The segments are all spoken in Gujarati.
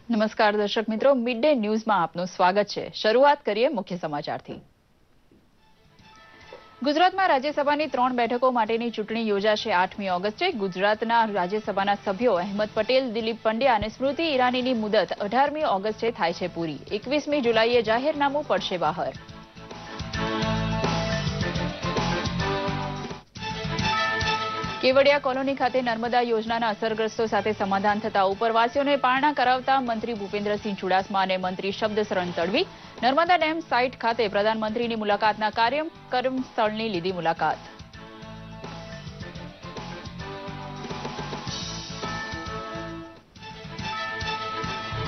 નમસ્કાર દર્શક મિત્રો, મિડ ડે ન્યૂઝમાં આપનું સ્વાગત છે। શરૂઆત કરીએ મુખ્ય સમાચારથી। ગુજરાતમાં રાજ્યસભાની 3 બેઠકો માટેની ચૂંટણી યોજાશે 8મી ઓગસ્ટે। ગુજરાતના રાજ્યસભાના સભ્યો અહેમદ પટેલ, દિલીપ પંડ્યા અને સ્મૃતિ ઈરાનીની મુદત 18મી ઓગસ્ટે થાય છે પૂરી। 21મી જુલાઈએ જાહેરનામું પડશે બહાર। કેવડિયા કોલોની ખાતે નર્મદા યોજનાના અસરગ્રસ્તો સાથે સમાધાન થતા ઉપરવાસીઓને પારણા કરાવતા મંત્રી ભૂપેન્દ્રસિંહ ચુડાસમા અને મંત્રી શબ્દશરણ તડવી નર્મદા ડેમ સાઇટ ખાતે પ્રધાનમંત્રીની મુલાકાતના કાર્યક્રમ સ્થળની લીધી મુલાકાત।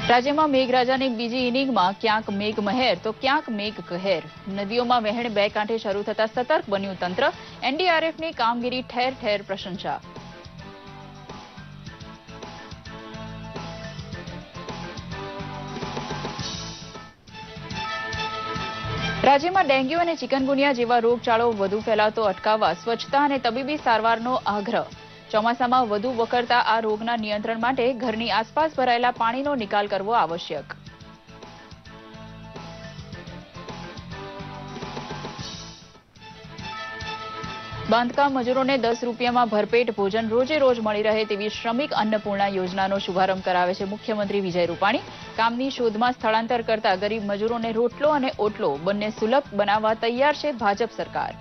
રાજ્યમાં મેઘરાજાની બીજી ઇનિંગમાં ક્યાંક મેઘમહેર તો ક્યાંક મેઘ કહેર। નદીઓમાં વહેણ બે કાંઠે શરૂ થતા સતર્ક બન્યું તંત્ર। એનડીઆરએફની કામગીરી ઠેર ઠેર પ્રશંસા। રાજ્યમાં ડેન્ગ્યુ અને ચિકનગુનિયા જેવા રોગચાળો વધુ ફેલાતો અટકાવવા સ્વચ્છતા અને તબીબી સારવારનો આગ્રહ। ચોમાસામાં વધુ વકરતા આ રોગના નિયંત્રણ માટે ઘરની આસપાસ ભરાયેલા પાણીનો નિકાલ કરવો આવશ્યક। બાંધકામ મજૂરોને 10 રૂપિયામાં ભરપેટ ભોજન રોજે રોજ મળી રહે તેવી શ્રમિક અન્નપૂર્ણા યોજનાનો શુભારંભ કરાવે છે મુખ્યમંત્રી વિજય રૂપાણી। કામની શોધમાં સ્થળાંતર કરતા ગરીબ મજૂરોને રોટલો અને ઓટલો બંને સુલભ બનાવવા તૈયાર છે ભાજપ સરકાર।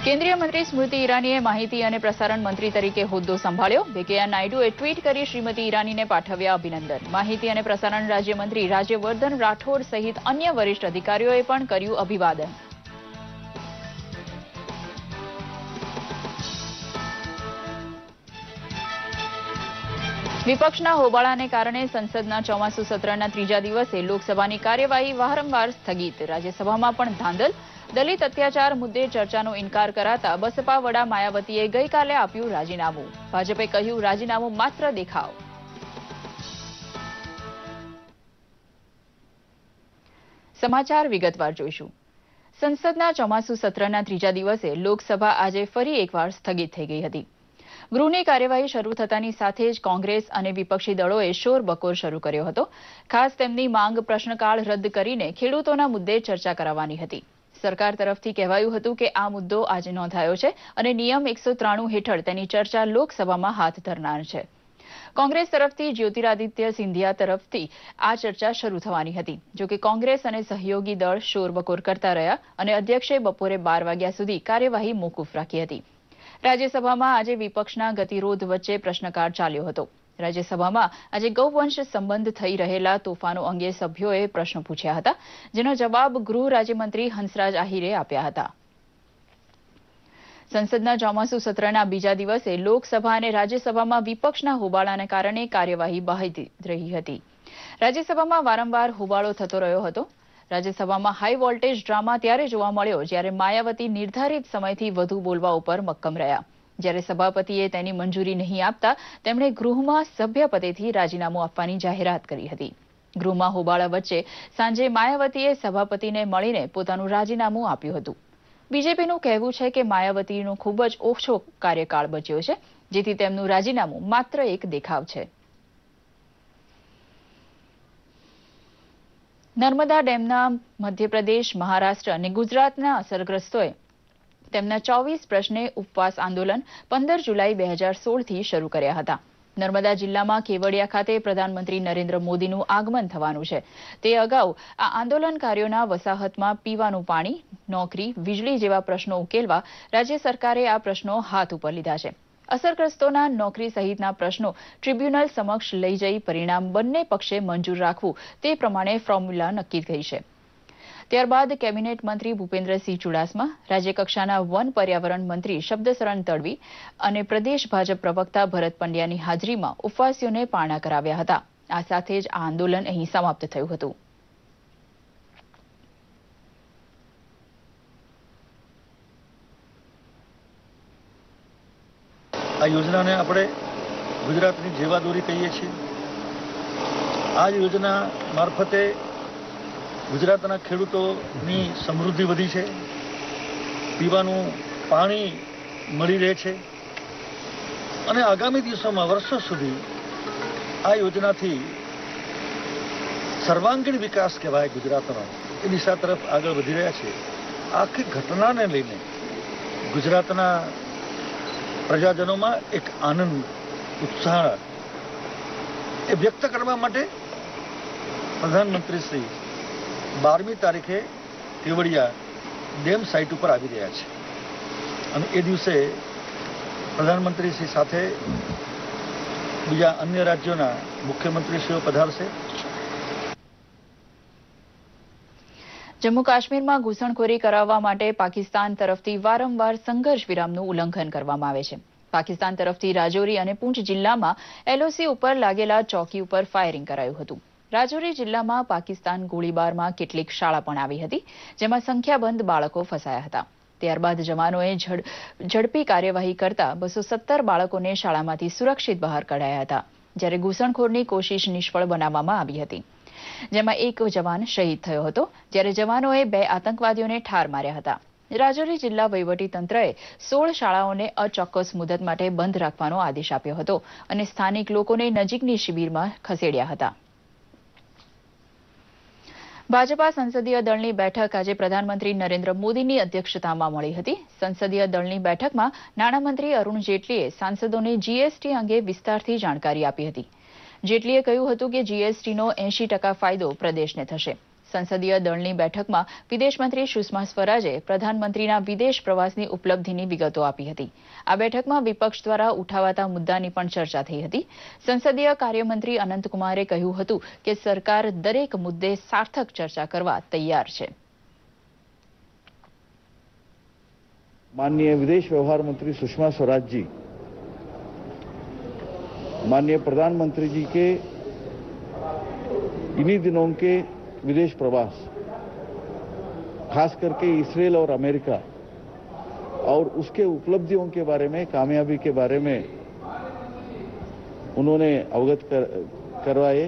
કેન્દ્રીય મંત્રી સ્મૃતિ ઈરાનીએ માહિતી અને પ્રસારણ મંત્રી તરીકે હોદ્દો સંભાળ્યો। વેંકૈયા નાયડુએ ટ્વીટ કરી શ્રીમતી ઈરાનીને પાઠવ્યા અભિનંદન। માહિતી અને પ્રસારણ રાજ્યમંત્રી રાજ્યવર્ધન રાઠોડ સહિત અન્ય વરિષ્ઠ અધિકારીઓએ પણ કર્યું અભિવાદન। વિપક્ષના હોબાળાને કારણે સંસદના ચોમાસુ સત્રના ત્રીજા દિવસે લોકસભાની કાર્યવાહી વારંવાર સ્થગિત। રાજ્યસભામાં પણ ધાંધલ। દલિત અત્યાચાર મુદ્દે ચર્ચાનો ઇનકાર કરાતા બસપા વડા માયાવતીએ ગઈકાલે આપ્યું રાજીનામું। ભાજપે કહ્યું રાજીનામું માત્ર દેખાવ। સમાચાર વિગતવાર જોઈશું। સંસદના ચોમાસુ સત્રના ત્રીજા દિવસે લોકસભા આજે ફરી એકવાર સ્થગિત થઈ ગઈ હતી। ગૃહની કાર્યવાહી શરૂ થતાની સાથે જ કોંગ્રેસ અને વિપક્ષી દળોએ શોરબકોર શરૂ કર્યો હતો। ખાસ તેમની માંગ પ્રશ્નકાળ રદ કરીને ખેડૂતોના મુદ્દે ચર્ચા કરાવવાની હતી। સરકાર તરફથી કહેવાયું હતું કે આ મુદ્દો આજે નોંધાયો છે અને નિયમ 193 હેઠળ તેની ચર્ચા લોકસભામાં હાથ ધરનાર છે। કોંગ્રેસ તરફથી જ્યોતિરાદિત્ય સિંધિયા તરફથી આ ચર્ચા શરૂ થવાની હતી। જો કે કોંગ્રેસ અને સહયોગી દળ શોરબકોર કરતા રહ્યા અને અધ્યક્ષે બપોરે 12 વાગ્યા સુધી કાર્યવાહી મોકૂફ રાખી હતી। રાજ્યસભામાં આજે વિપક્ષના ગતિરોધ વચ્ચે પ્રશ્નકાળ ચાલ્યો હતો। રાજ્યસભામાં આજે ગૌવંશ સંબંધ થઈ રહેલા તોફાનો અંગે સભ્યોએ પ્રશ્નો પૂછ્યા હતા, જેનો જવાબ ગૃહ રાજ્યમંત્રી હંસરાજ આહિરે આપ્યા હતા। સંસદના ચોમાસુ સત્રના બીજા દિવસે લોકસભા અને રાજ્યસભામાં વિપક્ષના હોબાળાને કારણે કાર્યવાહી બાધિત રહી હતી। રાજ્યસભામાં વારંવાર હોબાળો થતો રહ્યો હતો। રાજ્યસભામાં હાઈ વોલ્ટેજ ડ્રામા ત્યારે જોવા મળ્યો જ્યારે માયાવતી નિર્ધારિત સમયથી વધુ બોલવા ઉપર મક્કમ રહ્યા। જ્યારે સભાપતિએ તેની મંજૂરી નહીં આપતા તેમણે ગૃહમાં સભ્યપદેથી રાજીનામું આપવાની જાહેરાત કરી હતી। ગૃહમાં હોબાળા વચ્ચે સાંજે માયાવતીએ સભાપતિને મળીને પોતાનું રાજીનામું આપ્યું હતું। બીજેપીનું કહેવું છે કે માયાવતીનો ખૂબ જ ઓછો કાર્યકાળ બચ્યો છે, જેથી તેમનું રાજીનામું માત્ર એક દેખાવ છે। નર્મદા ડેમના મધ્યપ્રદેશ, મહારાષ્ટ્ર અને ગુજરાતના અસરગ્રસ્તોએ તેમના 24 પ્રશ્ને ઉપવાસ આંદોલન 15 જુલાઈ 2016થી શરૂ કર્યા હતા। નર્મદા જિલ્લામાં કેવડિયા ખાતે પ્રધાનમંત્રી નરેન્દ્ર મોદીનું આગમન થવાનું છે। તે અગાઉ આ આંદોલનકારીઓના વસાહતમાં પીવાનું પાણી, નોકરી, વીજળી જેવા પ્રશ્નો ઉકેલવા રાજ્ય સરકારે આ પ્રશ્નો હાથ ઉપર લીધા છે। અસરગ્રસ્તોના નોકરી સહિતના પ્રશ્નો ટ્રિબ્યુનલ સમક્ષ લઈ જઈ પરિણામ બંને પક્ષે મંજૂર રાખવું તે પ્રમાણે ફોર્મ્યુલા નક્કી થઈ છે। ત્યારબાદ કેબિનેટ મંત્રી ભૂપેન્દ્રસિંહ ચુડાસમા, રાજ્યકક્ષાના વન પર્યાવરણ મંત્રી શબ્દશરણ તડવી અને પ્રદેશ ભાજપ પ્રવક્તા ભરત પંડ્યાની હાજરીમાં ઉપવાસીઓને પારણા કરાવ્યા હતા। આ સાથે જ આ આંદોલન અહીં સમાપ્ત થયું હતું। આ યોજનાને આપણે ગુજરાતની જીવાદોરી કહીએ છીએ। આ યોજના મારફતે ગુજરાતના ખેડૂતોની સમૃદ્ધિ વધી છે, પીવાનું પાણી મળી રહે છે અને આગામી દિવસોમાં વર્ષો સુધી આ યોજનાથી સર્વાંગીણ વિકાસ કહેવાય ગુજરાતનો એ દિશા તરફ આગળ વધી રહ્યા છે. આખી ઘટનાને લઈને ગુજરાતના પ્રજાજનોમાં એક આનંદ, ઉત્સાહ એ વ્યક્ત કરવા માટે પ્રધાનમંત્રી શ્રી 12મી તારીખે કેવડિયા ડેમ સાઇટ ઉપર આવી રહ્યા છે અને એ દિવસે પ્રધાનમંત્રી શ્રી સાથે બીજા અન્ય રાજ્યોના મુખ્યમંત્રીશ્રીઓ પધારશે. જમ્મુ કાશ્મીરમાં ઘૂસણખોરી કરાવવા માટે પાકિસ્તાન તરફથી વારંવાર સંઘર્ષ વિરામનું ઉલ્લંઘન કરવામાં આવે છે. પાકિસ્તાન તરફથી રાજૌરી અને પૂંચ જિલ્લામાં એલઓસી ઉપર લાગેલા ચોકી ઉપર ફાયરિંગ કરાયું હતું. રાજૌરી જિલ્લામાં પાકિસ્તાન ગોળીબારમાં કેટલીક શાળા પણ આવી હતી, જેમાં સંખ્યાબંધ બાળકો ફસાયા હતા. ત્યારબાદ જવાનોએ ઝડપી કાર્યવાહી કરતા 217 બાળકોને શાળામાંથી સુરક્ષિત બહાર કઢાયા હતા, જ્યારે ઘૂસણખોરની કોશિશ નિષ્ફળ બનાવવામાં આવી હતી, જેમાં એક જવાન શહીદ થયો હતો, જ્યારે જવાનોએ 2 આતંકવાદીઓને ઠાર માર્યા હતા. રાજૌરી જિલ્લા વહીવટીતંત્રએ 16 શાળાઓને અચોક્કસ મુદત માટે બંધ રાખવાનો આદેશ આપ્યો હતો અને સ્થાનિક લોકોને નજીકની શિબિરમાં ખસેડ્યા હતા. ભાજપા સંસદીય દળની બેઠક આજે પ્રધાનમંત્રી નરેન્દ્ર મોદીની અધ્યક્ષતામાં મળી હતી. સંસદીય દળની બેઠકમાં નાણામંત્રી અરુણ જેટલીએ સાંસદોને જીએસટી અંગે વિસ્તારથી જાણકારી આપી હતી. જેટલીએ કહ્યું હતું કે જીએસટીનો 80% ફાયદો પ્રદેશને થશે. સંસદીય દળની બેઠકમાં વિદેશમંત્રી સુષ્મા સ્વરાજે પ્રધાનમંત્રીના વિદેશ પ્રવાસની ઉપલબ્ધિની વિગતો આપી હતી. આ બેઠકમાં વિપક્ષ દ્વારા ઉઠાવાતા મુદ્દાની પણ ચર્ચા થઈ હતી. સંસદીય કાર્યમંત્રી અનંતકુમારે કહ્યું હતું કે સરકાર દરેક મુદ્દે સાર્થક ચર્ચા કરવા તૈયાર છે. माननीय विदेश व्यवहार मंत्री सुषमा स्वराज जी माननीय प्रधानमंत्री जी के इन्हीं दिनों के विदेश प्रवास, खास करके इसराइल और अमेरिका और उसके उपलब्धियों के बारे में, कामयाबी के बारे में उन्होंने अवगत करवाए.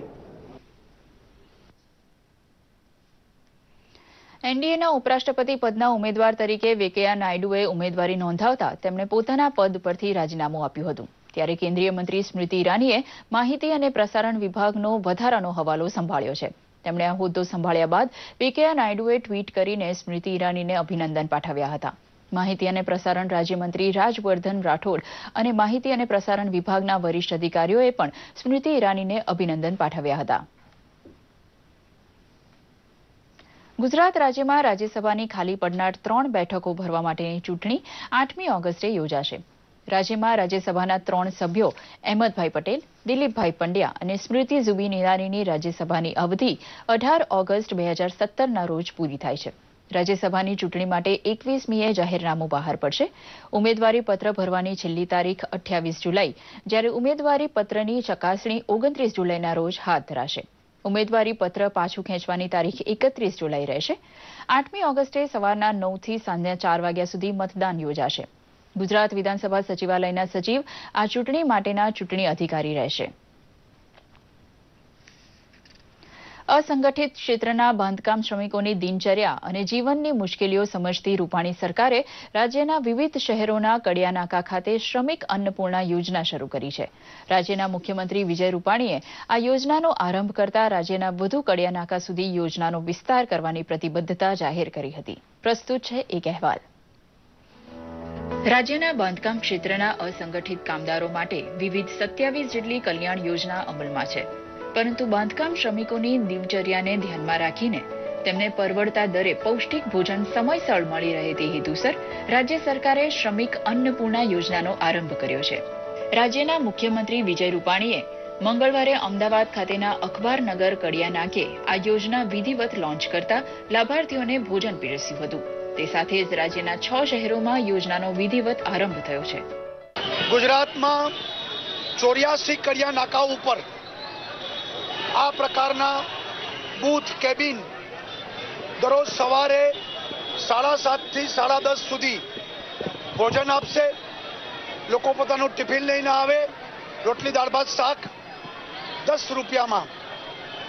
એનડીએના ઉપરાષ્ટ્રપતિ પદના ઉમેદવાર તરીકે વેંકૈયા નાયડુએ ઉમેદવારી નોંધાવતા તેમણે પોતાના પદ પરથી રાજીનામું આપ્યું હતું. ત્યારે કેન્દ્રીય મંત્રી સ્મૃતિ ઈરાનીએ માહિતી અને પ્રસારણ વિભાગનો વધારાનો હવાલો સંભાળ્યો છે. તેમણે આ હોદ્દો સંભાળ્યા બાદ વેંકૈયા નાયડુએ ટ્વીટ કરીને સ્મૃતિ ઈરાનીને અભિનંદન પાઠવ્યા હતા. માહિતી અને પ્રસારણ રાજ્યમંત્રી રાજવર્ધન રાઠોડ અને માહિતી અને પ્રસારણ વિભાગના વરિષ્ઠ અધિકારીઓએ પણ સ્મૃતિ ઈરાનીને અભિનંદન પાઠવ્યા હતા. ગુજરાત રાજ્યમાં રાજ્યસભાની ખાલી પડનાર 3 બેઠકો ભરવા માટેની ચૂંટણી 8મી ઓગસ્ટે યોજાશે. રાજ્યમાં રાજ્યસભાના 3 સભ્યો અહેમદભાઈ પટેલ, દિલીપભાઈ પંડ્યા અને સ્મૃતિ ઝુબીન ઈરાનીની રાજ્યસભાની અવધિ 18 ઓગસ્ટ 2017ના રોજ પૂરી થાય છે. રાજ્યસભાની ચૂંટણી માટે 21મીએ જાહેરનામું બહાર પડશે. ઉમેદવારી પત્ર ભરવાની છેલ્લી તારીખ 28 જુલાઈ, જ્યારે ઉમેદવારી પત્રની ચકાસણી 29 જુલાઈના રોજ હાથ ધરાશે. ઉમેદવારી પત્ર પાછું ખેંચવાની તારીખ 31 જુલાઈ રહેશે. 8મી ઓગસ્ટે સવારના 9 થી સાંજના 4 વાગ્યા સુધી મતદાન યોજાશે. ગુજરાત વિધાનસભા સચિવાલયના સચિવ આ ચૂંટણી માટેના ચૂંટણી અધિકારી રહેશે. અસંગઠિત ક્ષેત્રના બાંધકામ શ્રમિકોની દિનચર્યા અને જીવનની મુશ્કેલીઓ સમજતી રૂપાણી સરકારે રાજ્યના વિવિધ શહેરોના કડિયાનાકા ખાતે શ્રમિક અન્નપૂર્ણા યોજના શરૂ કરી છે. રાજ્યના મુખ્યમંત્રી વિજય રૂપાણીએ આ યોજનાનો આરંભ કરતા રાજ્યના વધુ કડિયાનાકા સુધી યોજનાનો વિસ્તાર કરવાની પ્રતિબદ્ધતા જાહેર કરી હતી. પ્રસ્તુત છે એક અહેવાલ. રાજ્યના બાંધકામ ક્ષેત્રના અસંગઠિત કામદારો માટે વિવિધ 27 જેટલી કલ્યાણ યોજના અમલમાં છે. પરંતુ બાંધકામ શ્રમિકોની દિનચર્યાને ધ્યાનમાં રાખીને તેમને પરવડતા દરે પૌષ્ટિક ભોજન સમયસર મળી રહે તે હેતુસર રાજ્ય સરકારે શ્રમિક અન્નપૂર્ણા યોજનાનો આરંભ કર્યો છે. રાજ્યના મુખ્યમંત્રી વિજય રૂપાણીએ મંગળવારે અમદાવાદ ખાતેના અખબારનગર કડિયાનાકે આ યોજના વિધિવત લોન્ચ કરતા લાભાર્થીઓને ભોજન પીરસ્યું હતું. તે સાથે જ રાજ્યના 6 શહેરોમાં યોજનાનો વિધિવત આરંભ થયો છે. ગુજરાતમાં 84 કડિયાનાકા ઉપર આ પ્રકારના બૂથ કેબિન દરરોજ સવારે 7:30 થી 10:30 સુધી ભોજન આપશે. લોકો પોતાનું ટિફિન લઈને આવે, રોટલી દાળ ભાત શાક 10 રૂપિયામાં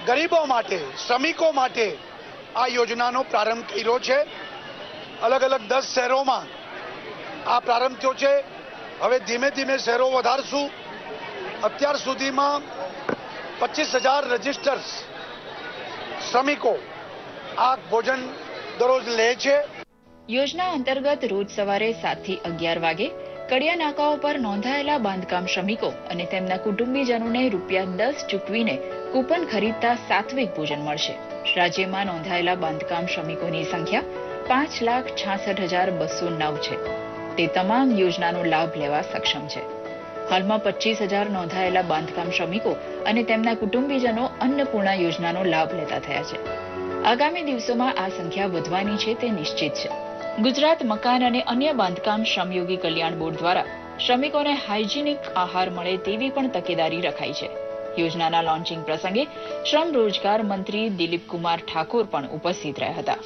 ગરીબો માટે, શ્રમિકો માટે આ યોજનાનો પ્રારંભ કર્યો છે. અલગ અલગ 10 શહેરોમાં આ પ્રારંભ થયો છે. હવે ધીમે ધીમે શહેરો વધારશું. અત્યાર સુધીમાં 25,000 રજીસ્ટર્સ શ્રમિકો આ ભોજન દરરોજ લે છે. યોજના અંતર્ગત રોજ સવારે 7 થી 11 વાગે કડિયા નાકાઓ પર નોંધાયેલા બાંધકામ શ્રમિકો અને તેમના કુટુંબીજનોને ₹10 ચૂકવીને કૂપન ખરીદતા સાત્વિક ભોજન મળશે. રાજ્યમાં નોંધાયેલા બાંધકામ શ્રમિકોની સંખ્યા 5,66,209 છે. તે તમામ યોજનાનો લાભ લેવા સક્ષમ છે. હાલમાં 25,000 નોંધાયેલા બાંધકામ શ્રમિકો અને તેમના કુટુંબીજનો અન્નપૂર્ણા યોજનાનો લાભ લેતા થયા છે. આગામી દિવસોમાં આ સંખ્યા વધવાની છે તે નિશ્ચિત છે. ગુજરાત મકાન અને અન્ય બાંધકામ શ્રમયોગી કલ્યાણ બોર્ડ દ્વારા શ્રમિકોને હાઇજેનિક આહાર મળે તેવી પણ તકેદારી રખાઈ છે. યોજનાના લોન્ચિંગ પ્રસંગે શ્રમ રોજગાર મંત્રી દિલીપકુમાર ઠાકોર પણ ઉપસ્થિત રહ્યા હતા.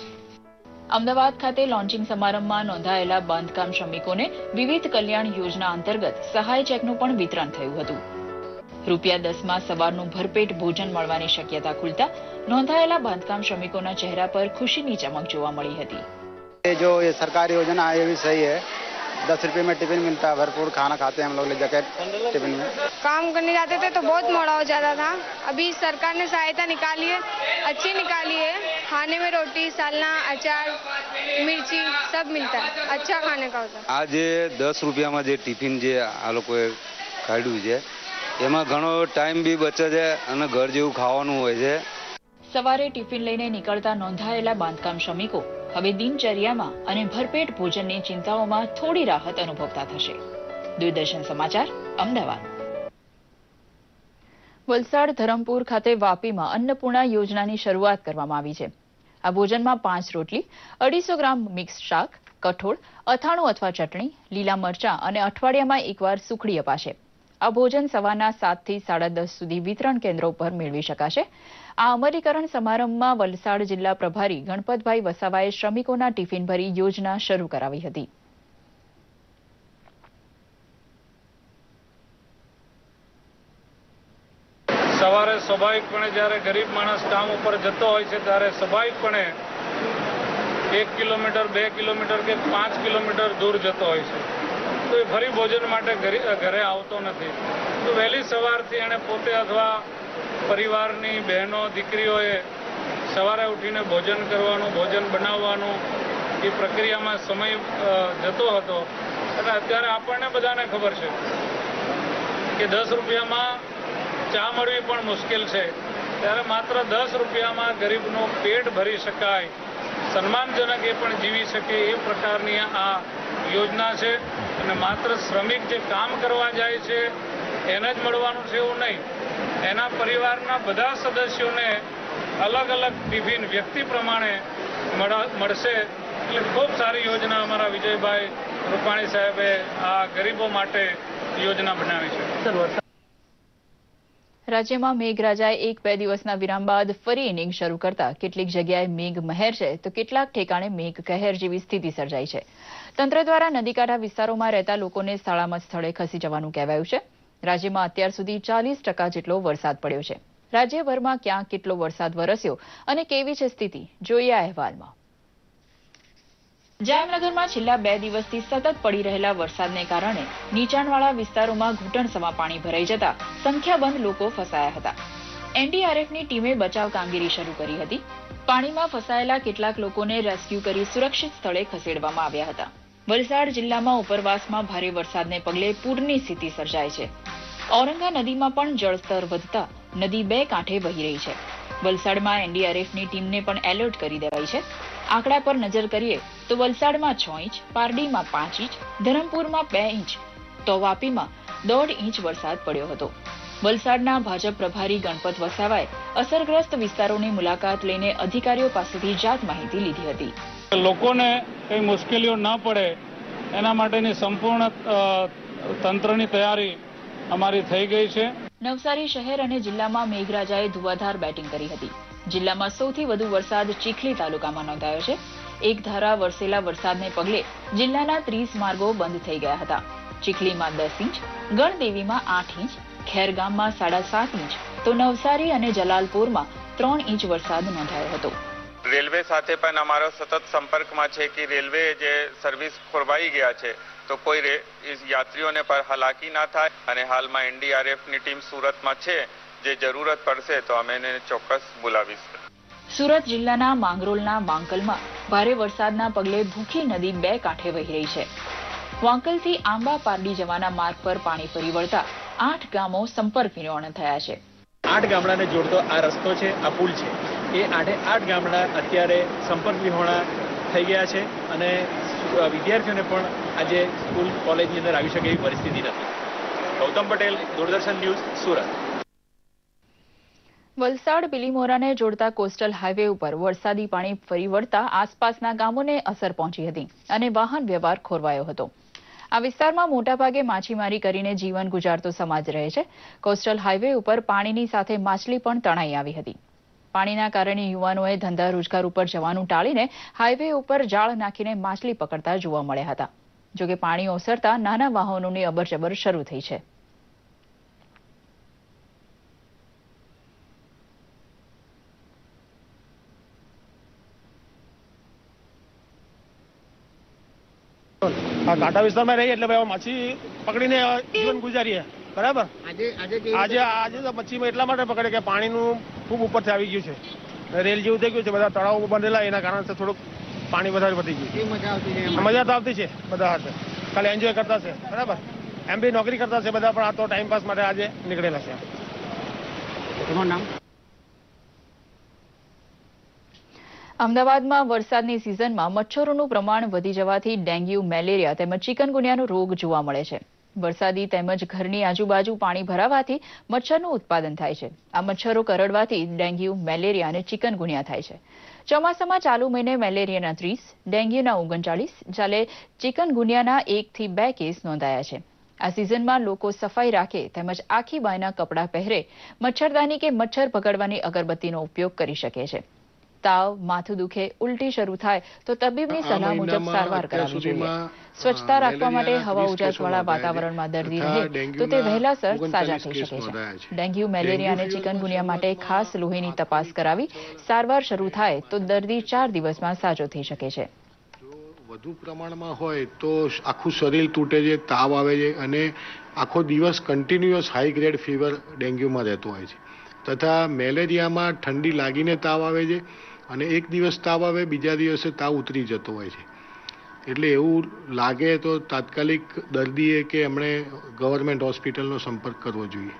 અમદાવાદ ખાતે લોન્ચિંગ સમારંભમાં નોંધાયેલા બાંધકામ શ્રમિકોને વિવિધ કલ્યાણ યોજના અંતર્ગત સહાય ચેકનું પણ વિતરણ થયું હતું. ₹10 સવારનું ભરપેટ ભોજન મળવાની શક્યતા ખુલતા નોંધાયેલા બાંધકામ શ્રમિકોના ચહેરા પર ખુશીની ચમક જોવા મળી હતી. जो ये सरकारी योजना है ये भी सही है. 10 रुपए में टिफिन मिलता है, भरपूर खाना खाते हैं हम लोग ले जाकर टिफिन में. काम करने जाते थे तो बहुत मोड़ा हो जाता था. अभी सरकार ने सहायता निकाली है, अच्छी निकाली है. खाने में रोटी, सालना, अचार, मिर्ची सब मिलता है. अच्छा खाने का होता है. आज 10 રૂપિયામાં જે ટિફિન જે આ લોકોએ કાઢ્યું છે એમાં ઘણો ટાઈમ બી બચે છે અને ઘર જેવું ખાવાનું હોય છે. સવારે ટિફિન લઈને નીકળતા નોંધાયેલા બાંધકામ શ્રમિકો હવે દિનચર્યામાં અને ભરપેટ ભોજનની ચિંતાઓમાં થોડી રાહત અનુભવતા થશે. દૂરદર્શન સમાચાર, અમદાવાદ. વલસાડ ધરમપુર ખાતે વાપીમાં અન્નપૂર્ણા યોજનાની શરૂઆત કરવામાં આવી છે. આ ભોજનમાં 5 રોટલી, 250 ગ્રામ મિક્સ શાક, કઠોળ, અથાણું અથવા ચટણી, લીલા મરચાં અને અઠવાડિયામાં એકવાર સુખડી અપાશે. આ ભોજન સવારના 7 થી 10:30 સુધી વિતરણ કેન્દ્રો પર મેળવી શકાશે. આ અમલીકરણ સમારંભમાં વલસાડ જિલ્લા પ્રભારી ગણપતભાઈ વસાવાએ શ્રમિકોના ટિફિન ભરી યોજના શરૂ કરાવી હતી. સવારે સ્વાભાવિકપણે જ્યારે ગરીબ માણસ કામ ઉપર જતો હોય છે ત્યારે સ્વાભાવિકપણે 1 કિલોમીટર, 2 કિલોમીટર કે 5 કિલોમીટર દૂર જતો હોય છે. તો એ ફરી ભોજન માટે ઘરે આવતો નથી. તો વહેલી સવારથી એણે પોતે અથવા પરિવારની બહેનો, દીકરીઓએ સવારે ઉઠીને ભોજન કરવાનું, ભોજન બનાવવાનું એ પ્રક્રિયામાં સમય જતો હતો. અને અત્યારે આપણને બધાને ખબર છે કે 10 રૂપિયામાં ચા મળવી પણ મુશ્કેલ છે. ત્યારે માત્ર 10 રૂપિયામાં ગરીબનું પેટ ભરી શકાય, સન્માનજનક એ પણ જીવી શકે એ પ્રકારની આ યોજના છે. અને માત્ર શ્રમિક જે કામ કરવા જાય છે એને જ મળવાનું છે એવું નહીં, એના પરિવારના બધા સદસ્યોને અલગ અલગ ટિફિન વ્યક્તિ પ્રમાણે મળશે. એટલે ખૂબ સારી યોજના અમારા વિજયભાઈ રૂપાણી સાહેબે આ ગરીબો માટે યોજના બનાવી છે. રાજ્યમાં મેઘરાજાએ 1-2 દિવસના વિરામ બાદ ફરી ઇનિંગ શરૂ કરતા કેટલીક જગ્યાએ મેઘ મહેર છે તો કેટલાક ઠેકાણે મેઘ કહેર જેવી સ્થિતિ સર્જાઈ છે. તંત્ર દ્વારા નદીકાંઠા વિસ્તારોમાં રહેતા લોકોને સલામત સ્થળે ખસી જવાનું કહેવાયું છે. રાજ્યમાં અત્યાર સુધી 40% જેટલો વરસાદ પડ્યો છે. રાજ્યભરમાં ક્યાં કેટલો વરસાદ વરસ્યો અને કેવી છે સ્થિતિ, જોઈએ આ અહેવાલમાં. જામનગરમાં છેલ્લા 2 દિવસથી સતત પડી રહેલા વરસાદને કારણે નીચાણવાળા વિસ્તારોમાં ઘૂંટણસમા પાણી ભરાઈ જતા સંખ્યાબંધ લોકો ફસાયા હતા. એનડીઆરએફની ટીમે બચાવ કામગીરી શરૂ કરી હતી. પાણીમાં ફસાયેલા કેટલાક લોકોને રેસ્ક્યુ કરી સુરક્ષિત સ્થળે ખસેડવામાં આવ્યા હતા. વલસાડ જિલ્લામાં ઉપરવાસમાં ભારે વરસાદને પગલે પૂરની સ્થિતિ સર્જાઈ છે. ઔરંગા નદીમાં પણ જળસ્તર વધતા નદી 2 કાંઠે વહી રહી છે. વલસાડમાં એનડીઆરએફની ટીમને પણ એલર્ટ કરી દેવાઈ છે. આંકડા પર નજર કરીએ તો વલસાડમાં 6 ઇંચ, પારડીમાં 5 ઇંચ, ધરમપુરમાં 2 ઇંચ તો વાપીમાં 1.5 ઇંચ વરસાદ પડ્યો હતો. વલસાડના ભાજપ પ્રભારી ગણપત વસાવાએ અસરગ્રસ્ત વિસ્તારોની મુલાકાત લઈને અધિકારીઓ પાસેથી જાત માહિતી લીધી હતી. લોકોને કઈ મુશ્કેલીઓ ન પડે એના માટેની સંપૂર્ણ તંત્રની તૈયારી અમારી થઈ ગઈ છે. નવસારી શહેર અને જિલ્લામાં મેઘરાજાએ ધુવાધાર બેટિંગ કરી હતી. જિલ્લામાં સૌથી વધુ વરસાદ ચીખલી તાલુકામાં નોંધાયો છે. એક ધારા વરસેલા વરસાદને પગલે જિલ્લાના 30 માર્ગો બંધ થઈ ગયા હતા. ચીખલીમાં 10 ઇંચ, ગણદેવીમાં 8 ઇંચ, ખેરગામમાં 7.5 ઇંચ તો નવસારી અને જલાલપુરમાં 3 ઇંચ વરસાદ નોંધાયો હતો. રેલવે સાથે પણ અમારો સતત સંપર્કમાં છે કે રેલવે જે સર્વિસ ખોરવાઈ ગયા છે તો કોઈ યાત્રીઓને પર હાલાકી ના થાય અને હાલમાં એનડીઆરએફની ટીમ સુરતમાં છે, જે જરૂરત પડશે તો અમે એને ચોક્કસ બોલાવીશું. સુરત જિલ્લાના માંગરોળના વાંકલમાં ભારે વરસાદના પગલે ભૂખી નદી બે કાંઠે વહી રહી છે. વાંકલથી આંબા પારડી જવાના માર્ગ પર પાણી ફરી વળતા 8 ગામો સંપર્ક વિહોણા થયા છે. 8 ગામડાને જોડતો આ રસ્તો છે, આ પુલ છે, એ 8 ગામડા અત્યારે સંપર્ક વિહોણા થઈ ગયા છે અને વિદ્યાર્થીઓને પણ આજે સ્કૂલ કોલેજની અંદર આવી શકે એવી પરિસ્થિતિ નથી. ગૌતમ પટેલ, દૂરદર્શન ન્યૂઝ, સુરત. વલસાડ બિલીમોરાને જોડતા કોસ્ટલ હાઈવે ઉપર વરસાદી પાણી ફરી વળતા આસપાસના ગામોને અસર પહોંચી હતી અને વાહન વ્યવહાર ખોરવાયો હતો. આ વિસ્તારમાં મોટાભાગે માછીમારી કરીને જીવન ગુજારતો સમાજ રહે છે. કોસ્ટલ હાઈવે ઉપર પાણીની સાથે માછલી પણ તણાઈ આવી હતી. પાણીના કારણે યુવાનોએ ધંધા રોજગાર ઉપર જવાનું ટાળીને હાઈવે ઉપર જાળ નાખીને માછલી પકડતા જોવા મળ્યા હતા. જોકે પાણી ઓસરતા નાના વાહનોની અબરજબર શરૂ થઈ છે. ઘાટા વિસ્તારમાં રહીએ એટલે માછી પકડીને જીવન ગુજારીએ. બરાબર. આજે તો મચ્છીમાં એટલા માટે પકડે કે પાણીનું ખૂબ ઉપરથી આવી ગયું છે, રેલ જેવું થઈ ગયું છે, બધા તળાવો બંધેલા, એના કારણે થોડુંક પાણી વધારે વધી ગયું. મજા તો આવતી છે બધા હાથે, ખાલી એન્જોય કરતા છે. બરાબર. એમ બી નોકરી કરતા છે બધા, પણ આ તો ટાઈમપાસ માટે આજે નીકળેલા છે. તમારું નામ? અમદાવાદમાં વરસાદની સિઝનમાં મચ્છરોનું પ્રમાણ વધી જવાથી ડેન્ગ્યુ, મેલેરિયા તેમજ ચિકનગુનિયાનો રોગ જોવા મળે છે. વરસાદી તેમજ ઘરની આજુબાજુ પાણી ભરાવાથી મચ્છરનું ઉત્પાદન થાય છે. આ મચ્છરો કરડવાથી ડેન્ગ્યુ, મેલેરિયા અને ચિકનગુનિયા થાય છે. ચોમાસામાં ચાલુ મહિને મેલેરિયાના 30, ડેન્ગ્યુના 39, જ્યારે ચિકનગુનિયાના 1 થી 2 કેસ નોંધાયા છે. આ સિઝનમાં લોકો સફાઈ રાખે તેમજ આખી બાયના કપડાં પહેરે મચ્છરદાની કે મચ્છર પકડવાની અગરબત્તીનો ઉપયોગ કરી શકે છે. તાવ, માથું દુખે, ઉલટી શરૂ થાય તો તબીબની સલાહ મુજબ સારવાર કરાવવી જોઈએ. સ્વચ્છતા રાખવા માટે હવા ઉજાસવાળા વાતાવરણમાં દર્દી રહે તો તે વહેલાસર સાજા થઈ શકે છે. ડેન્ગ્યુ, મેલેરિયા અને ચિકનગુનિયા માટે ખાસ લોહીની તપાસ કરાવી સારવાર શરૂ થાય તો દર્દી 4 દિવસમાં સાજો થઈ શકે છે. વધુ પ્રમાણમાં હોય તો આખું શરીર તૂટે છે, તાવ આવે છે અને આખો દિવસ કન્ટિન્યુઅસ હાઈ ગ્રેડ ફીવર ડેન્ગ્યુમાં રહેતો હોય છે. તથા મેલેરિયામાં ઠંડી લાગીને તાવ આવે છે અને એક દિવસ તાવ આવે, બીજા દિવસે તાવ ઉતરી જતો હોય છે. એટલે એવું લાગે તો તાત્કાલિક દર્દીએ કે એમણે ગવર્મેન્ટ હોસ્પિટલનો સંપર્ક કરવો જોઈએ.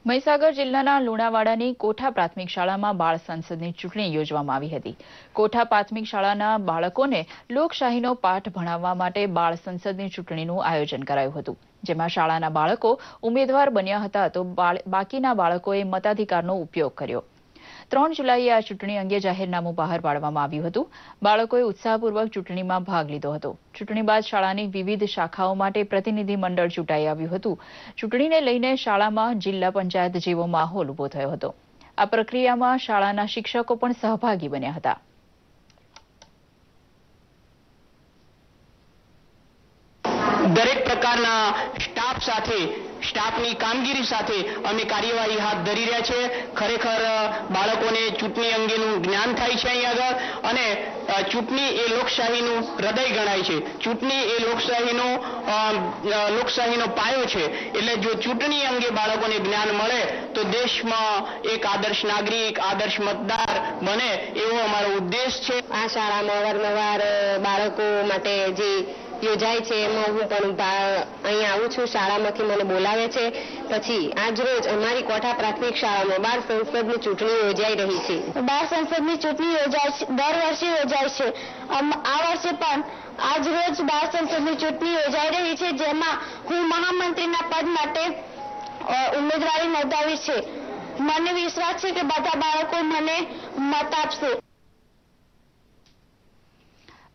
મહીસાગર જિલ્લાના લુણાવાડાની કોઠા પ્રાથમિક શાળામાં બાળ સંસદની ચૂંટણી યોજવામાં આવી હતી. કોઠા પ્રાથમિક શાળાના બાળકોને લોકશાહીનો પાઠ ભણાવવા માટે બાળ સંસદની ચૂંટણીનું આયોજન કરાયું હતું, જેમાં શાળાના બાળકો ઉમેદવાર બન્યા હતા તો બાકીના બાળકોએ મતાધિકારનો ઉપયોગ કર્યો. 3 જુલાઈએ આ ચૂંટણી અંગે જાહેરનામું બહાર પાડવામાં આવ્યું હતું. બાળકોએ ઉત્સાહપૂર્વક ચૂંટણીમાં ભાગ લીધો હતો. ચૂંટણી બાદ શાળાની વિવિધ શાખાઓ માટે પ્રતિનિધિ મંડળ ચૂંટાઈ આવ્યું હતું. ચૂંટણીને લઈને શાળામાં જિલ્લા પંચાયત જેવો માહોલ ઉભો થયો હતો. આ પ્રક્રિયામાં શાળાના શિક્ષકો પણ સહભાગી બન્યા હતા. દરેક પ્રકારના સ્ટાફ સાથે, સ્ટાફની કામગીરી સાથે અમે કાર્યવાહી હાથ ધરી રહ્યા છે. ખરેખર બાળકોને ચૂંટણી અંગેનું જ્ઞાન થાય છે અહીં આગળ અને ચૂંટણી એ લોકશાહીનું હૃદય ગણાય છે. ચૂંટણી એ લોકશાહીનો પાયો છે. એટલે જો ચૂંટણી અંગે બાળકોને જ્ઞાન મળે તો દેશમાં એક આદર્શ નાગરિક, આદર્શ મતદાર બને એવો અમારો ઉદ્દેશ છે. આ શાળામાં અવારનવાર બાળકો માટે જે યોજાય છે એમાં હું પણ અહીંયા આવું છું. શાળામાંથી મને બોલાવે છે. પછી આજ રોજ અમારી કોઠા પ્રાથમિક શાળામાં બાળ સંસદની ચૂંટણી યોજાઈ રહી છે. બાળ સંસદની ચૂંટણી યોજાય છે, દર વર્ષે યોજાય છે. આ વર્ષે પણ આજ રોજ બાળ સંસદની ચૂંટણી યોજાઈ રહી છે, જેમાં હું મહામંત્રીના પદ માટે ઉમેદવારી નોંધાવી છે. મને વિશ્વાસ છે કે બધા બાળકો મને મત આપશે.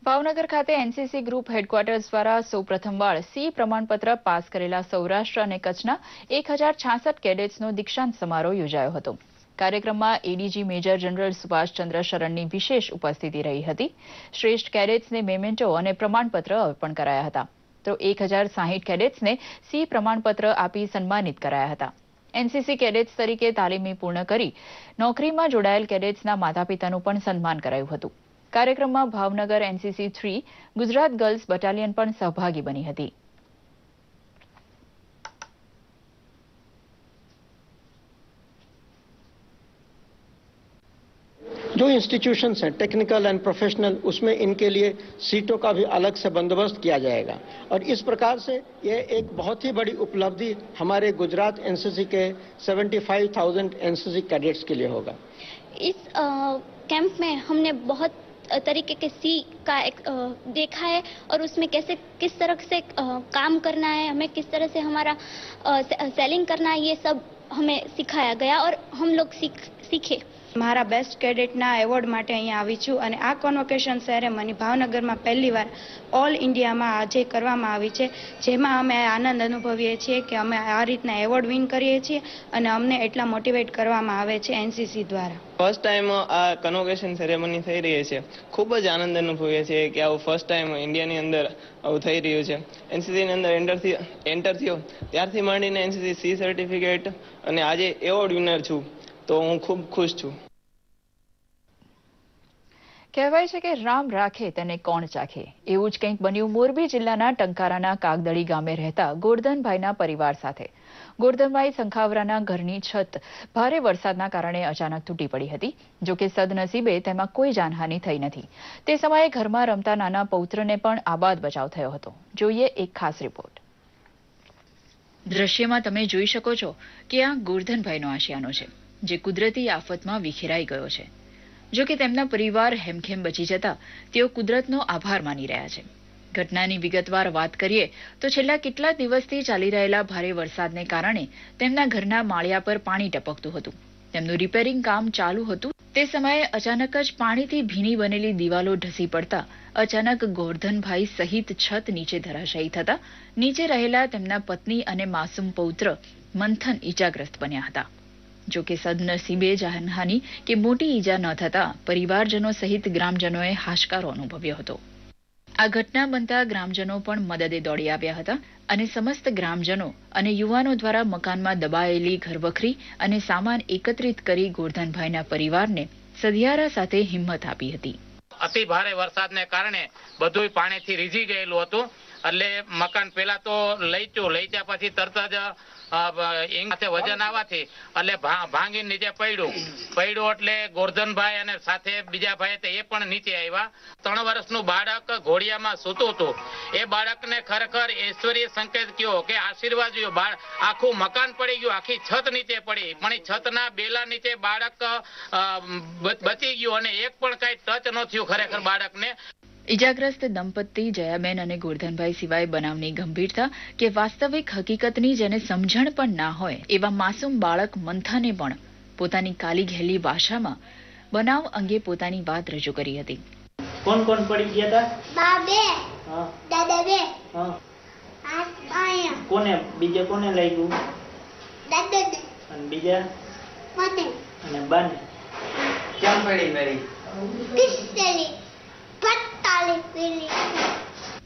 ભાવનગર ખાતે એનસીસી ગ્રુપ હેડક્વાર્ટર્સ દ્વારા સૌપ્રથમવાર સી પ્રમાણપત્ર પાસ કરેલા સૌરાષ્ટ્ર અને કચ્છના 1066 કેડેટ્સનો દીક્ષાંત સમારોહ યોજાયો હતો. કાર્યક્રમમાં એડીજી મેજર જનરલ સુભાષચંદ્ર શરણની વિશેષ ઉપસ્થિતિ રહી હતી. શ્રેષ્ઠ કેડેટ્સને મેમેન્ટો અને પ્રમાણપત્ર અર્પણ કરાયા હતા તો 1060 કેડેટ્સને સી પ્રમાણપત્ર આપી સન્માનિત કરાયા હતા. એનસીસી કેડેટ્સ તરીકે તાલીમી પૂર્ણ કરી નોકરીમાં જોડાયેલ કેડેટ્સના માતાપિતાનું પણ સન્માન કરાયું હતું. કાર્યક્રમમાં Bhavnagar NCC 3 Gujarat girls battalion પણ સહભાગી બની હતી. जो इंस्टीट्यूशंस हैं टेक्निकल एंड प्रोफेशनल, उसमें इनके लिए सीटों का भी अलग से बंदोबस्त किया जाएगा और इस प्रकार से ये एक बहुत ही बड़ी उपलब्धि हमारे गुजरात एनसीसी के 75,000 एनसीसी कैडेट्स के लिए होगा. इस कैंप में हमने बहुत तरीके के सी का देखा है और उसमें कैसे किस तरह से काम करना है, हमें किस तरह से हमारा सेलिंग करना है, ये सब हमें सिखाया गया और हम लोग सीखे. મારા બેસ્ટ કેડેટના એવોર્ડ માટે અહીંયા આવી છું અને આ કોન્વોકેશન સેરેમની ભાવનગરમાં પહેલીવાર ઓલ ઇન્ડિયામાં આજે કરવામાં આવી છે, જેમાં અમે આનંદ અનુભવીએ છીએ કે અમે આ રીતના એવોર્ડ વિન કરીએ છીએ અને અમને એટલા મોટિવેટ કરવામાં આવે છે એનસીસી દ્વારા. ફર્સ્ટ ટાઈમ આ કન્વોકેશન સેરેમની થઈ રહી છે, ખૂબ જ આનંદ અનુભવીએ છીએ કે આવું ફર્સ્ટ ટાઈમ ઇન્ડિયાની અંદર આવું થઈ રહ્યું છે. એનસીસીની અંદર એન્ટર થયો ત્યારથી માંડીને એનસીસી સી સર્ટિફિકેટ અને આજે એવોર્ડ વિનર છું, તો હું ખૂબ ખુશ છું. કહેવાય છે કે રામ રાખે તેને કોણ ચાખે, એવું જ કંઈક બન્યું મોરબી જિલ્લાના ટંકારાના કાગદળી ગામે રહેતા ગોરધનભાઈના પરિવાર સાથે. ગોરધનભાઈ સંખાવરાના ઘરની છત ભારે વરસાદના કારણે અચાનક તૂટી પડી હતી. જોકે સદનસીબે તેમાં કોઈ જાનહાનિ થઈ નથી. તે સમયે ઘરમાં રમતા નાના પૌત્રને પણ આબાદ બચાવ થયો હતો. જોઈએ એક ખાસ રિપોર્ટ. દ્રશ્યમાં તમે જોઈ શકો છો કે આ ગોરધનભાઈનો આશિયાનો છે, જે કુદરતી આફતમાં વિખેરાઈ ગયો છે. જો કે તેમના પરિવાર હેમખેમ બચી જતા તેઓ કુદરતનો આભાર માની રહ્યા છે. ઘટનાની વિગતવાર વાત કરીએ તો છેલ્લા કેટલા દિવસથી ચાલી રહેલા ભારે વરસાદને કારણે તેમના ઘરના માળિયા પર પાણી ટપકતું હતું. તેમનું રિપેરિંગ કામ ચાલુ હતું તે સમયે અચાનક જ પાણીથી ભીની બનેલી દિવાલો ઢસી પડતા અચાનક ગોરધનભાઈ સહિત છત નીચે ધરાશાયી થતા નીચે રહેલા તેમના પત્ની અને માસૂમ પૌત્ર મંથન ઈજાગ્રસ્ત બન્યા હતા. જો કે સદનસીબે જાનહાનિ કે મોટી ઈજા ન થતા પરિવારજનો સહિત ગ્રામજનોએ હાશકારો અનુભવ્યો હતો. આ ઘટના બનતા ગ્રામજનો પણ મદદે દોડી આવ્યા હતા અને સમસ્ત ગ્રામજનો અને યુવાનો દ્વારા મકાનમાં દબાયેલી ઘરવખરી અને સામાન એકત્રિત કરી ગોરધનભાઈના પરિવારને સધિયારા સાથે હિંમત આપી હતી. અતિ ભારે વરસાદને કારણે બધું પાણીથી રીઝી ગયેલું હતું, એટલે મકાન પેલા તો લઈ ત્યાં પછી તરત જ વજન આવવાથી એટલે ભાંગી નીચે પડ્યું એટલે ગોરધનભાઈ અને સાથે બીજા ભાઈ એ પણ નીચે આવ્યા. 3 વર્ષનું બાળક ઘોડિયામાં સૂતું હતું. એ બાળકને ખરેખર ઈશ્વરીય સંકેત કયો કે આશીર્વાદ આખું મકાન પડી ગયું, આખી છત નીચે પડી, પણ છતના બેલા નીચે બાળક બચી ગયું અને એક પણ કઈ ટચ ન થયું ખરેખર બાળકને. ઇજાગ્રસ્ત દંપતી જયાબેન અને ગોરધનભાઈ સિવાય બનાવની ગંભીરતા કે વાસ્તવિક હકીકતની જેને સમજણ પણ ના હોય એવા માસૂમ બાળક મંથાને પણ પોતાની કાલી ઘેલી ભાષામાં બનાવ અંગે પોતાની વાત રજૂ કરી હતી. કોણ કોણ પડી ગયા હતા? દાદા બે. કોને બીજા કોને લાગ્યું? દાદા અને બીજા મને અને બાને. કેમ પડી મેરી?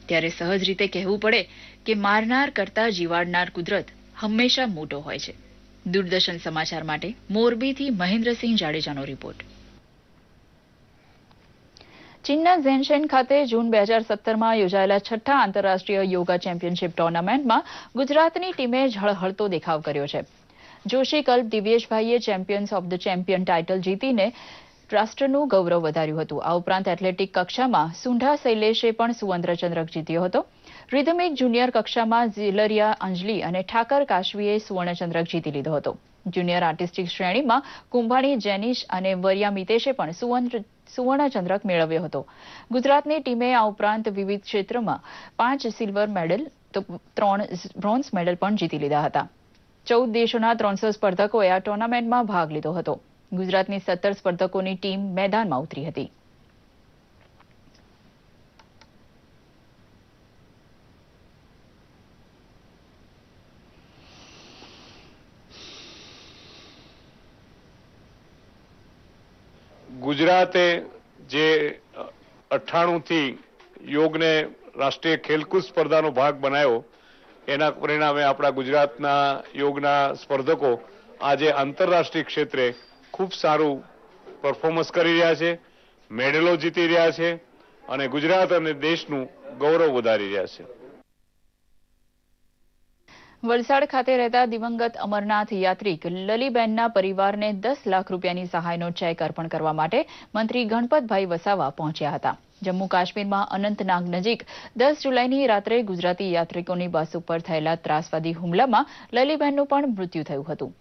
ત્યારે સહજ રીતે કહેવું પડે કે મારનાર કરતા જીવાડનાર કુદરત હંમેશા મોટો હોય છે. દૂરદર્શન સમાચાર માટે મોરબીથી મહેન્દ્રસિંહ જાડેજાનો રિપોર્ટ. ચીનના ઝેનશેન ખાતે જૂન 2017માં યોજાયેલા 6ઠ્ઠા આંતરરાષ્ટ્રીય યોગા ચેમ્પિયનશિપ ટુર્નામેન્ટમાં ગુજરાતની ટીમે ઝળહળતો દેખાવ કર્યો છે. જોશી કલ્પ દિવ્યેશભાઈએ champions of the champion title જીતીને રાષ્ટ્રનું ગૌરવ વધાર્યું હતું. આ ઉપરાંત એથ્લેટિક કક્ષામાં સુંઢા શૈલેષે પણ સુવર્ણચંદ્રક જીત્યો હતો. રિધમિક જુનિયર કક્ષામાં ઝીલરિયા અંજલી અને ઠાકર કાશવીએ સુવર્ણચંદ્રક જીતી લીધો હતો. જુનિયર આર્ટિસ્ટિક શ્રેણીમાં કુંભાણી જેનિશ અને વરિયા મિતેશે પણ સુવર્ણચંદ્રક મેળવ્યો હતો. ગુજરાતની ટીમે આ ઉપરાંત વિવિધ ક્ષેત્રમાં 5 સિલ્વર મેડલ તો 3 બ્રોન્ઝ મેડલ પણ જીતી લીધા હતા. 14 દેશોના 300 સ્પર્ધકોએ આ ટુર્નામેન્ટમાં ભાગ લીધો હતો. ગુજરાતની 17 સ્પર્ધકોની ટીમ મેદાનમાં ઉતરી હતી. ગુજરાતે જે 98 થી યોગને રાષ્ટ્રીય ખેલકૂદ સ્પર્ધાનો ભાગ બનાવ્યો, એના પરિણામે આપણા ગુજરાતના યોગના સ્પર્ધકો આજે આંતરરાષ્ટ્રીય ક્ષેત્રે ખૂબ સારું પરફોર્મન્સ કરી રહ્યા છે, મેડલો જીતી રહ્યા છે અને ગુજરાત અને દેશનું ગૌરવ વધારી રહ્યા છે. વલસાડ ખાતે રહેતા દિવંગત અમરનાથ યાત્રિક લલીબેનના પરિવારને 10 લાખ રૂપિયાની સહાયનો ચેક અર્પણ કરવા માટે મંત્રી ગણપતભાઈ વસાવા પહોંચ્યા હતા. જમ્મુ કાશ્મીરમાં અનંતનાગ નજીક 10 જુલાઈની રાત્રે ગુજરાતી યાત્રિકોની બસ ઉપર થયેલા ત્રાસવાદી હુમલામાં લલીબેનનું પણ મૃત્યુ થયું હતું.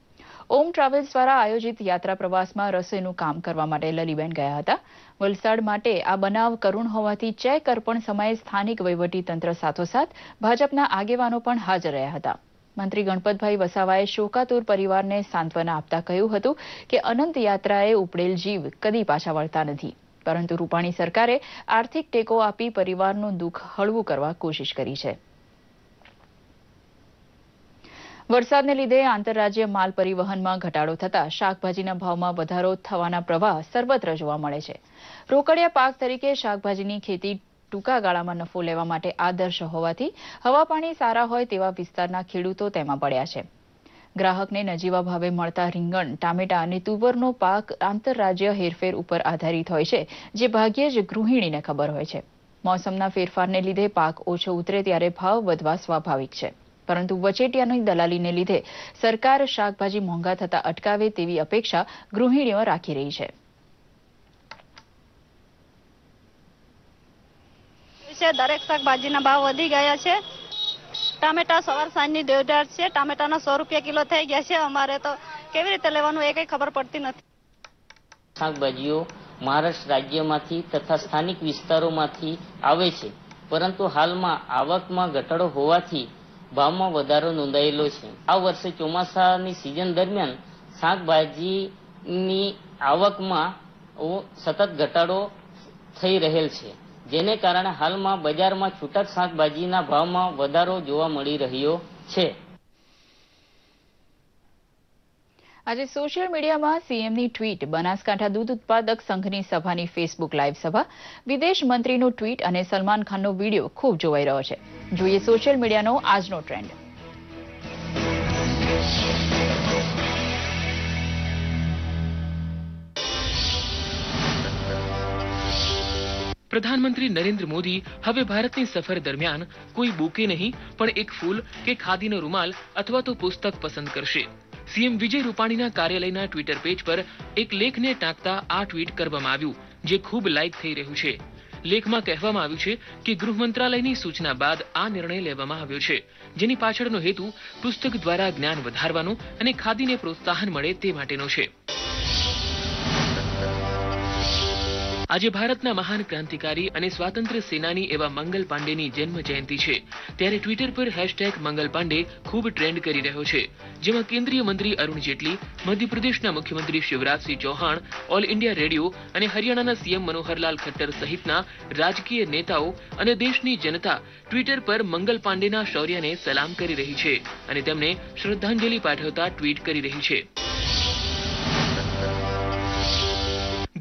ઓમ ટ્રાવેલ્સ દ્વારા આયોજિત યાત્રા પ્રવાસમાં રસોઈનું કામ કરવા માટે લલીબેન ગયા હતા. વલસાડ માટે આ બનાવ કરુણ હોવાથી ચેક અર્પણ સમયે સ્થાનિક વહીવટીતંત્ર સાથોસાથ ભાજપના આગેવાનો પણ હાજર રહ્યા હતા. મંત્રી ગણપતભાઈ વસાવાએ શોકાતુર પરિવારને સાંત્વના આપતા કહ્યું હતું કે અનંત યાત્રાએ ઉપડેલ જીવ કદી પાછા વળતા નથી, પરંતુ રૂપાણી સરકારે આર્થિક ટેકો આપી પરિવારનું દુઃખ હળવું કરવા કોશિશ કરી છે. વરસાદને લીધે આંતરરાજ્ય માલ પરિવહનમાં ઘટાડો થતા શાકભાજીના ભાવમાં વધારો થવાના પ્રવાહ સર્વત્ર જોવા મળે છે. રોકડિયા પાક તરીકે શાકભાજીની ખેતી ટૂંકા ગાળામાં નફો લેવા માટે આદર્શ હોવાથી હવા પાણી સારા હોય તેવા વિસ્તારના ખેડૂતો તેમાં પડ્યા છે. ગ્રાહકને નજીવા ભાવે મળતા રીંગણ, ટામેટા અને તુવરનો પાક આંતરરાજ્ય હેરફેર ઉપર આધારિત હોય છે, જે ભાગ્યે જ ગૃહિણીને ખબર હોય છે. મોસમના ફેરફારને લીધે પાક ઓછો ઉતરે ત્યારે ભાવ વધવા સ્વાભાવિક છે, પરંતુ વચેટિયાની દલાલીને લીધે સરકાર શાકભાજી મોંઘા થતા અટકાવે તેવી અપેક્ષા ગૃહિણીઓ રાખી રહી છે. દરેક શાકભાજીના ભાવ વધી ગયા છે. ટામેટા સવાર સાંજની 1.5 છે. ટામેટાના 100 રૂપિયા કિલો થઈ ગયા છે. અમારે તો કેવી રીતે લેવાનું એ કઈ ખબર પડતી નથી. શાકભાજીઓ મહારાષ્ટ્ર રાજ્યમાંથી તથા સ્થાનિક વિસ્તારોમાંથી આવે છે, પરંતુ હાલમાં આવકમાં ઘટાડો હોવાથી ભાવમાં વધારો નોંધાયેલો છે. આ વર્ષે ચોમાસાની સિઝન દરમિયાન શાકભાજીની આવકમાં સતત ઘટાડો થઈ રહેલ છે, જેને કારણે હાલમાં બજારમાં છૂટક શાકભાજીના ભાવમાં વધારો જોવા મળી રહ્યો છે. આજે સોશિયલ મીડિયામાં સીએમની ટ્વીટ, બનાસકાંઠા દૂધ ઉત્પાદક સંઘની સભાની ફેસબુક લાઈવ સભા, વિદેશ મંત્રીનું ટ્વીટ અને સલમાન ખાનનો વિડીયો ખૂબ જોવાઈ રહ્યો છે. જોઈએ સોશિયલ મીડિયાનો આજનો ટ્રેન્ડ. પ્રધાનમંત્રી નરેન્દ્ર મોદી હવે ભારતની સફર દરમિયાન કોઈ બુકે નહીં પણ એક ફૂલ કે ખાદીનો રૂમાલ અથવા તો પુસ્તક પસંદ કરશે. સીએમ વિજય રૂપાણીના કાર્યાલયના ટ્વિટર પેજ પર એક લેખને ટાંકતા આ ટ્વીટ કરવામાં આવ્યું, જે ખૂબ લાઇક થઈ રહ્યું છે. લેખમાં કહેવામાં આવ્યું છે કે ગૃહ મંત્રાલયની સૂચના બાદ આ નિર્ણય લેવામાં આવ્યો છે, જેની પાછળનો હેતુ પુસ્તક દ્વારા જ્ઞાન વધારવાનો અને ખાદીને પ્રોત્સાહન મળે તે માટેનો છે. આજે ભારતના મહાન ક્રાંતિકારી અને સ્વાતંત્ર્ય સેનાની એવા મંગલ પાંડેની જન્મ જયંતિ છે, ત્યારે ટ્વિટર પર #મંગલ પાંડે ખૂબ ટ્રેન્ડ કરી રહ્યો છે, જેમાં કેન્દ્રીય મંત્રી અરુણ જેટલી, મધ્યપ્રદેશના મુખ્યમંત્રી Shivraj Singh Chauhan, all India radio અને હરિયાણાના સીએમ મનોહરલાલ ખટ્ટર સહિતના રાજકીય નેતાઓ અને દેશની જનતા ટ્વિટર પર મંગલ પાંડેના શૌર્યને સલામ કરી રહી છે અને તેમને શ્રદ્ધાંજલિ પાઠવતા ટ્વીટ કરી રહી છે.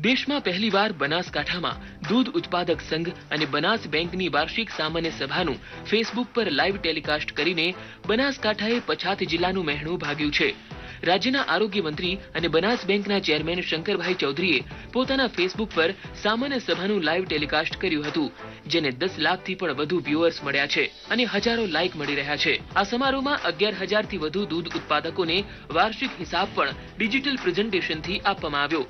દેશમાં પહેલીવાર બનાસકાંઠામાં દૂધ ઉત્પાદક સંઘ અને બનાસ બેંકની વાર્ષિક સામાન્ય સભાનું ફેસબુક પર લાઈવ ટેલિકાસ્ટ કરીને બનાસકાંઠાએ પછાત જિલ્લાનું મહેણું ભાગ્યું છે. રાજ્યના આરોગ્ય મંત્રી અને બનાસ બેંકના ચેરમેન શંકરભાઈ ચૌધરીએ પોતાના ફેસબુક પર સામાન્ય સભાનું લાઈવ ટેલિકાસ્ટ કર્યું હતું, જેને 10 લાખથી પણ વધુ વ્યુઅર્સ મળ્યા છે અને હજારો લાઈક મળી રહ્યા છે. આ સમારોહમાં 11,000થી વધુ દૂધ ઉત્પાદકોને વાર્ષિક હિસાબ પણ ડિજિટલ પ્રેઝન્ટેશનથી આપવામાં આવ્યો.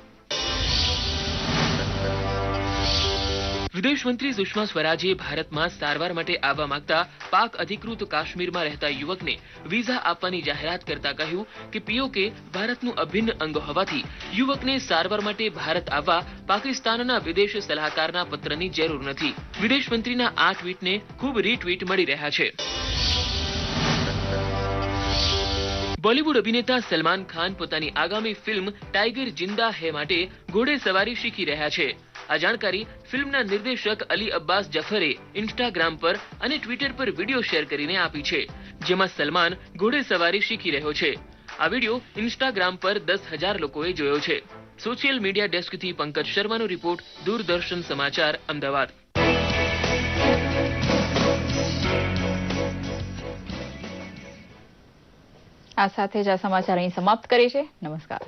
વિદેશ મંત્રી સુષ્મા સ્વરાજે ભારતમાં સારવાર માટે આવવા માંગતા પાક અધિકૃત કાશ્મીરમાં રહેતા યુવકને વિઝા આપવાની જાહેરાત કરતા કહ્યું કે પીઓકે ભારતનું અભિન્ન અંગ હોવાથી યુવકને સારવાર માટે ભારત આવવા પાકિસ્તાનના વિદેશ સલાહકારના પત્રની જરૂર નથી. વિદેશ મંત્રીના આ ટ્વીટને ખૂબ રીટ્વીટ મળી રહ્યા છે. બોલિવૂડ અભિનેતા સલમાન ખાન પોતાની આગામી ફિલ્મ ટાઈગર જિંદા હે માટે ઘોડે સવારી શીખી રહ્યા છે. આ જાણકારી ફિલ્મના નિર્દેશક અલી અબ્બાસ જફરે ઇન્સ્ટાગ્રામ પર અને ટ્વિટર પર વિડીયો શેર કરીને આપી છે, જેમાં સલમાન ઘોડે સવારી શીખી રહ્યો છે. આ વિડીયો ઇન્સ્ટાગ્રામ પર 10,000 લોકોએ જોયો છે. સોશિયલ મીડિયા ડેસ્કથી પંકજ શર્માનો રિપોર્ટ, દૂરદર્શન સમાચાર, અમદાવાદ. આ સાથે જ આ સમાચાર અહીં સમાપ્ત કરે છે. નમસ્કાર.